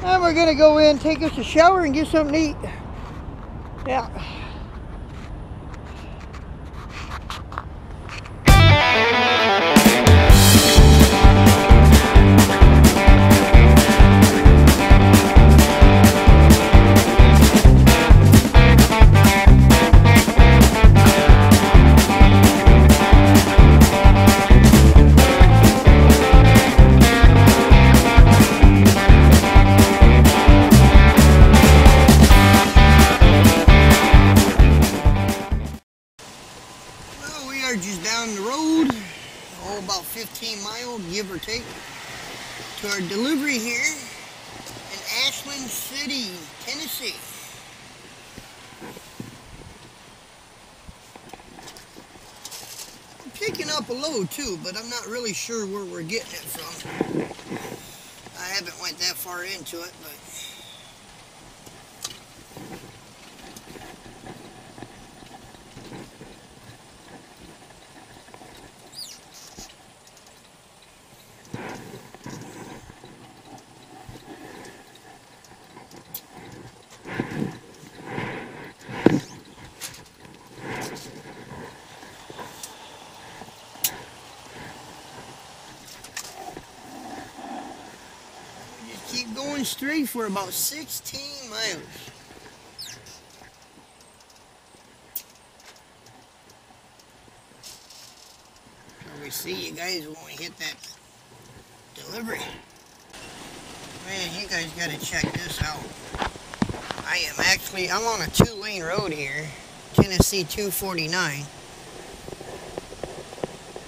Now we're gonna go in, take us a shower, and get something to eat. Yeah. Just down the road, about 15 miles, give or take, to our delivery here in Ashland City, Tennessee. I'm picking up a load too, but I'm not really sure where we're getting it from. I haven't went that far into it, but keep going straight for about 16 miles. We see you guys when we hit that delivery. Man, you guys gotta check this out. I'm on a 2-lane road here, Tennessee 249.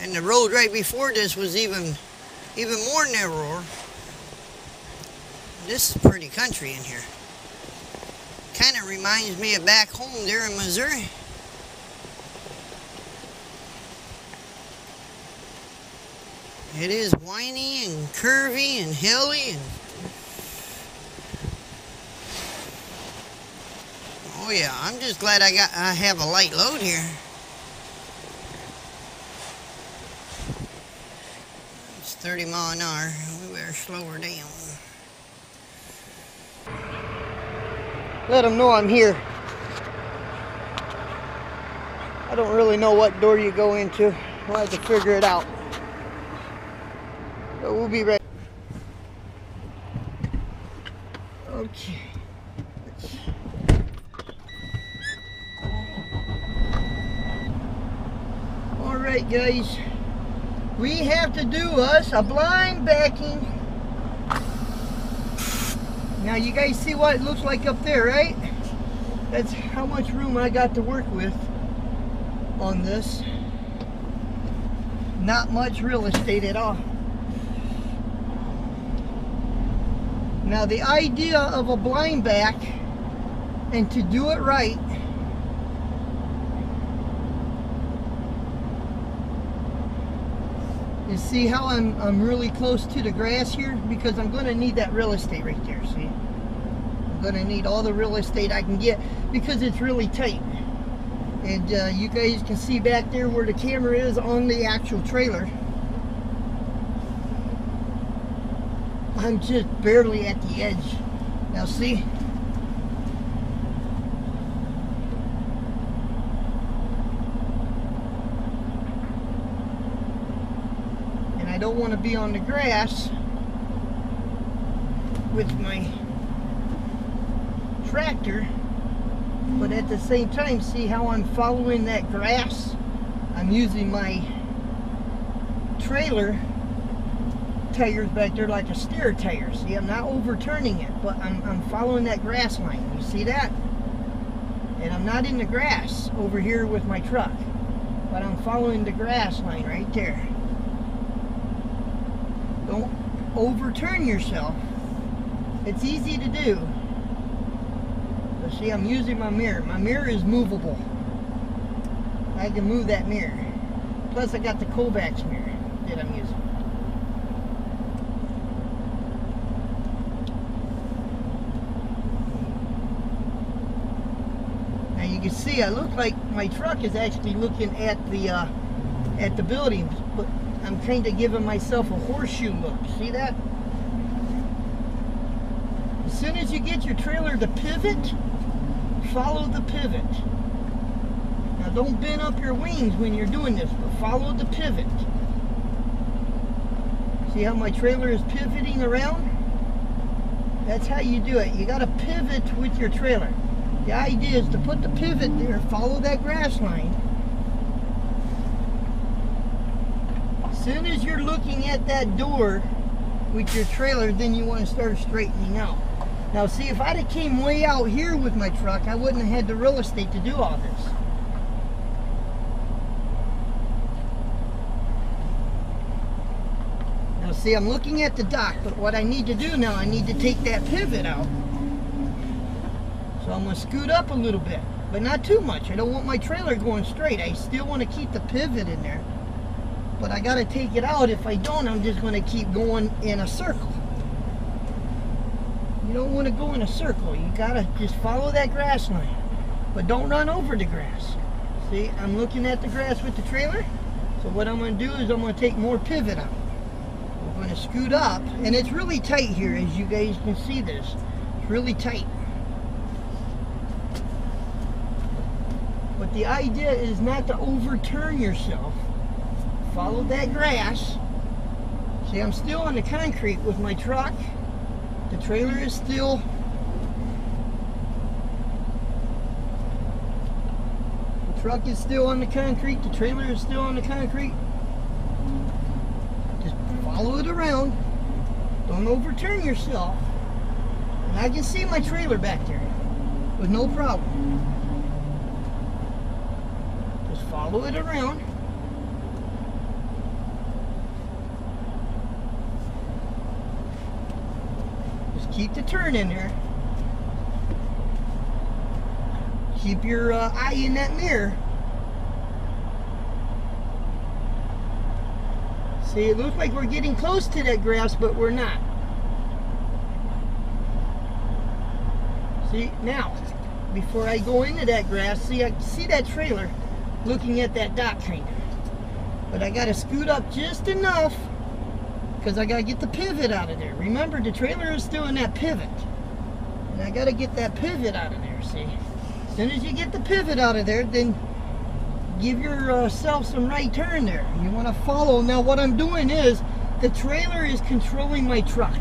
And the road right before this was even more narrower. This is pretty country in here. Kind of reminds me of back home there in Missouri. It is whiny and curvy and hilly and oh yeah, I'm just glad I have a light load here. It's 30 miles an hour. We better slow her down. Let them know I'm here. I don't really know what door you go into. We'll have to figure it out. But we'll be ready. Okay. Alright guys. We have to do us a blind backing. Now you guys see what it looks like up there, right? That's how much room I got to work with on this. Not much real estate at all. Now the idea of a blind back, and to do it right, you see how I'm really close to the grass here? Because I'm going to need that real estate right there, see? I'm going to need all the real estate I can get because it's really tight. And you guys can see back there where the camera is on the actual trailer. I'm just barely at the edge. Now see? And I don't want to be on the grass with my tractor, but at the same time, see how I'm following that grass? I'm using my trailer tires back there like a steer tire. See, I'm not overturning it, but I'm following that grass line. You see that? And I'm not in the grass over here with my truck, but I'm following the grass line right there. Don't overturn yourself. It's easy to do. But see, I'm using my mirror. My mirror is movable. I can move that mirror. Plus I got the Kovacs mirror that I'm using. You can see I look like my truck is actually looking at the building, but I'm kind of giving myself a horseshoe look. See that? soon as you get your trailer to pivot, follow the pivot. Now don't bend up your wings when you're doing this, but follow the pivot. See how my trailer is pivoting around? That's how you do it. You got to pivot with your trailer. The idea is to put the pivot there, follow that grass line. As soon as you're looking at that door with your trailer, then you want to start straightening out. Now see, if I'd have came way out here with my truck, I wouldn't have had the real estate to do all this. Now see, I'm looking at the dock, but what I need to do now, I need to take that pivot out. So I'm going to scoot up a little bit, but not too much. I don't want my trailer going straight. I still want to keep the pivot in there, but I got to take it out. If I don't, I'm just going to keep going in a circle. You don't want to go in a circle. You got to just follow that grass line, but don't run over the grass. See, I'm looking at the grass with the trailer. So what I'm going to do is I'm going to take more pivot out. I'm going to scoot up, and it's really tight here, as you guys can see this. It's really tight. But the idea is not to overturn yourself. Follow that grass. See, I'm still on the concrete with my truck. The trailer is still. The truck is still on the concrete. The trailer is still on the concrete. Just follow it around. Don't overturn yourself. And I can see my trailer back there with no problem. Follow it around. Just keep the turn in there. Keep your eye in that mirror. See, it looks like we're getting close to that grass, but we're not. See, now, before I go into that grass, see, I see that trailer looking at that dock kind of, but I got to scoot up just enough because I got to get the pivot out of there. Remember, the trailer is still in that pivot, and I got to get that pivot out of there. See, as soon as you get the pivot out of there, then give yourself some right turn there. You want to follow. Now what I'm doing is the trailer is controlling my truck.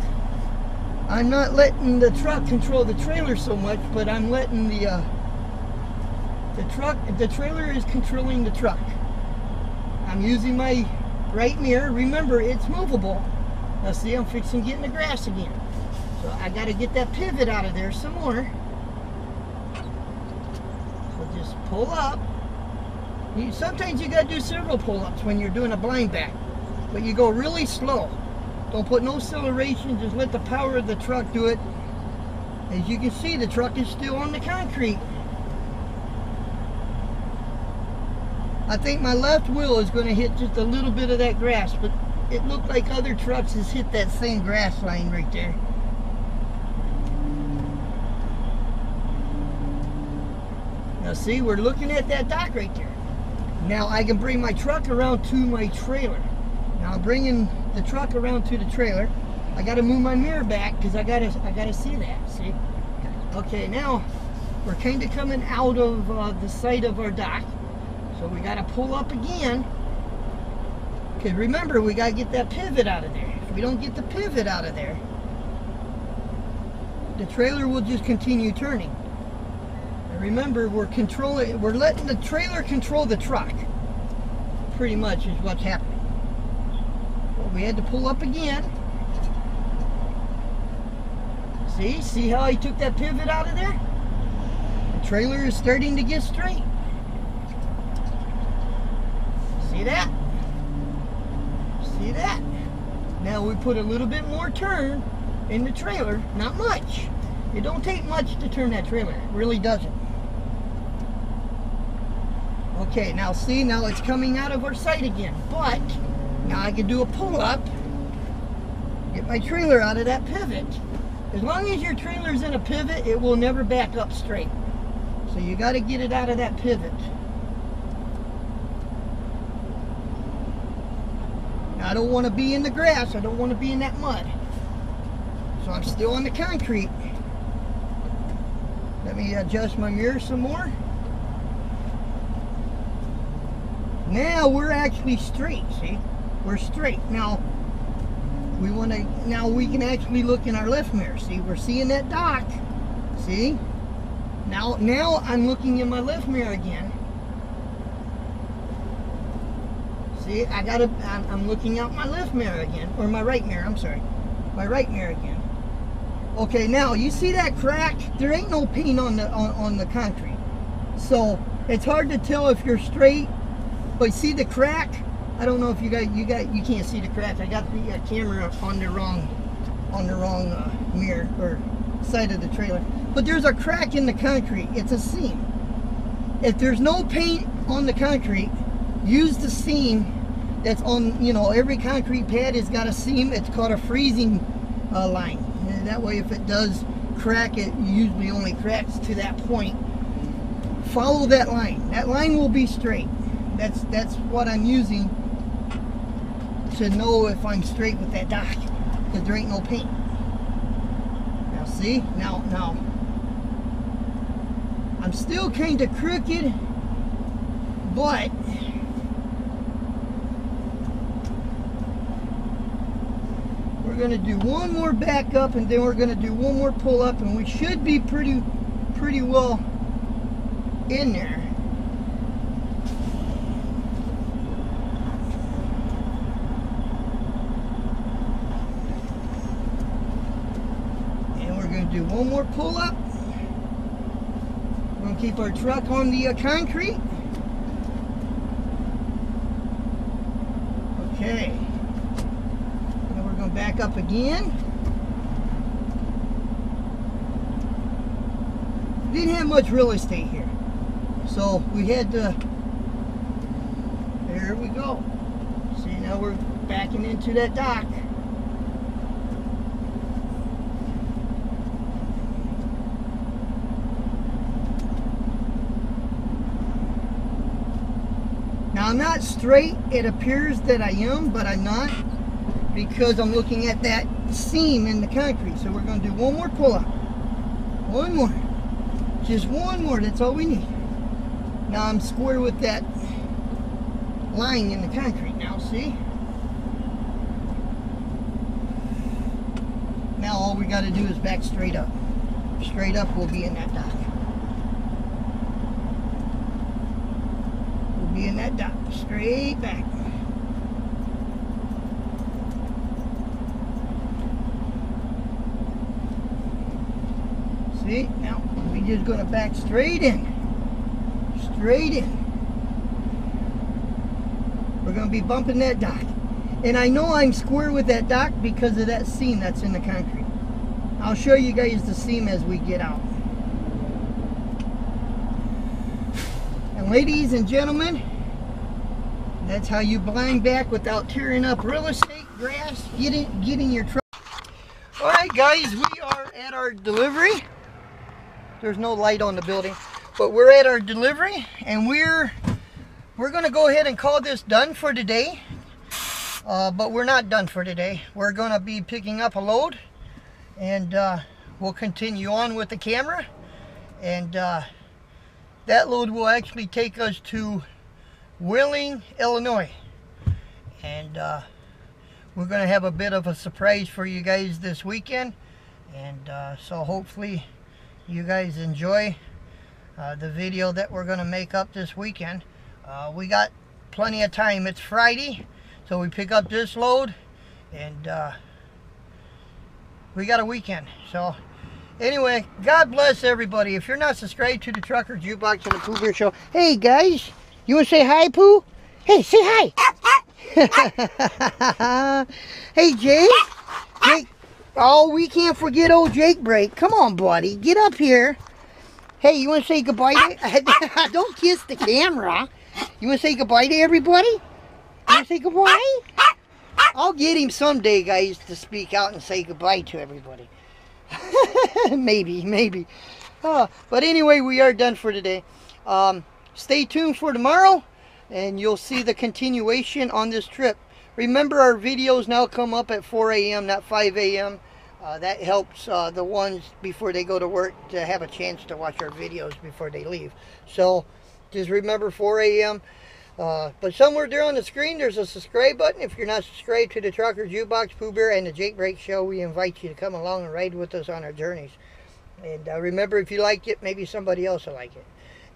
I'm not letting the truck control the trailer so much, but I'm letting the trailer is controlling the truck. I'm using my right mirror. Remember, it's movable. Now see, I'm fixing getting the grass again. So I got to get that pivot out of there some more. So just pull up. Sometimes you got to do several pull-ups when you're doing a blind back, but you go really slow. Don't put no acceleration. Just let the power of the truck do it. As you can see, the truck is still on the concrete. I think my left wheel is going to hit just a little bit of that grass, but it looked like other trucks has hit that same grass line right there. Now see, we're looking at that dock right there. Now I can bring my truck around to my trailer. Now bringing the truck around to the trailer, I got to move my mirror back because I gotta see that. See? Okay, now we're kind of coming out of the side of our dock. So we got to pull up again, because remember, we got to get that pivot out of there. If we don't get the pivot out of there, the trailer will just continue turning. And remember, we're letting the trailer control the truck. Pretty much is what's happening. Well, we had to pull up again. See how I took that pivot out of there? The trailer is starting to get straight. See that? See that? Now we put a little bit more turn in the trailer. Not much. It don't take much to turn that trailer. It really doesn't. Okay, now see, now it's coming out of our sight again. But now I can do a pull-up, get my trailer out of that pivot. As long as your trailer's in a pivot, it will never back up straight. So you got to get it out of that pivot. I don't want to be in the grass. I don't want to be in that mud. So I'm still on the concrete. Let me adjust my mirror some more. Now we're actually straight, see? We're straight. Now we can actually look in our left mirror. See, we're seeing that dock. See? Now I'm looking in my left mirror again. See, I'm looking out my left mirror again, or my right mirror, I'm sorry. My right mirror again. Okay, now you see that crack? There ain't no paint on the concrete. So it's hard to tell if you're straight, but see the crack? I don't know if you can't see the crack. I got the camera on the wrong mirror or side of the trailer. But there's a crack in the concrete. It's a seam. If there's no paint on the concrete, use the seam that's on, you know, every concrete pad has got a seam. It's called a freezing line. And that way if it does crack, it usually only cracks to that point. Follow that line. That line will be straight. That's what I'm using to know if I'm straight with that dock, because there ain't no paint. Now see, now I'm still kind of crooked, but we're going to do one more back up, and then we're going to do one more pull up, and we should be pretty well in there. And we're going to do one more pull up. We're going to keep our truck on the concrete. Okay. Back up again. Didn't have much real estate here, so we had to, there we go. See, now we're backing into that dock. Now I'm not straight. It appears that I am, but I'm not, because I'm looking at that seam in the concrete. So we're going to do one more pull up. One more. Just one more. That's all we need. Now I'm square with that line in the concrete now, see? Now all we got to do is back straight up. Straight up, we'll be in that dock. We'll be in that dock. Straight back. See, now we're just going to back straight in. Straight in. We're going to be bumping that dock. And I know I'm square with that dock because of that seam that's in the concrete. I'll show you guys the seam as we get out. And ladies and gentlemen, that's how you blind back without tearing up real estate, grass, getting your truck. Alright guys, we are at our delivery. There's no light on the building, but we're at our delivery, and we're going to go ahead and call this done for today. But we're not done for today. We're going to be picking up a load, and we'll continue on with the camera. And that load will actually take us to Wheeling, Illinois. And we're going to have a bit of a surprise for you guys this weekend. And so hopefully you guys enjoy the video that we're going to make up this weekend. We got plenty of time. It's Friday, so we pick up this load, and we got a weekend. So anyway, God bless everybody. If you're not subscribed to the Trucker Jukebox and the Pooh Bear Show, hey guys, you want to say hi, Pooh? Hey, say hi. Hey, Jake. Jake. Oh, we can't forget old Jake Break. Come on, buddy. Get up here. Hey, you want to say goodbye to... Don't kiss the camera. You want to say goodbye to everybody? You want to say goodbye? I'll get him someday, guys, to speak out and say goodbye to everybody. Maybe. But anyway, we are done for today. Stay tuned for tomorrow, and you'll see the continuation on this trip. Remember, our videos now come up at 4 a.m., not 5 a.m. That helps the ones before they go to work to have a chance to watch our videos before they leave. So just remember 4 a.m. But somewhere there on the screen, there's a subscribe button. If you're not subscribed to the Trucker, Jukebox, Pooh Bear, and the Jake Break Show, we invite you to come along and ride with us on our journeys. And remember, if you liked it, maybe somebody else will like it.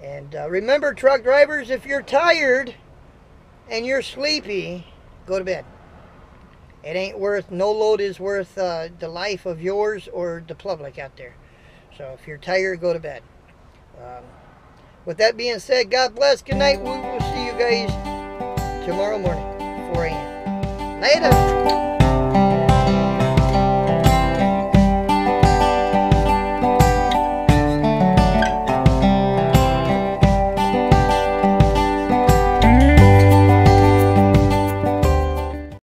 And remember, truck drivers, if you're tired and you're sleepy, go to bed. It ain't worth, no load is worth the life of yours or the public out there. So if you're tired, go to bed. With that being said, God bless. Good night. We will see you guys tomorrow morning, 4 a.m. Later.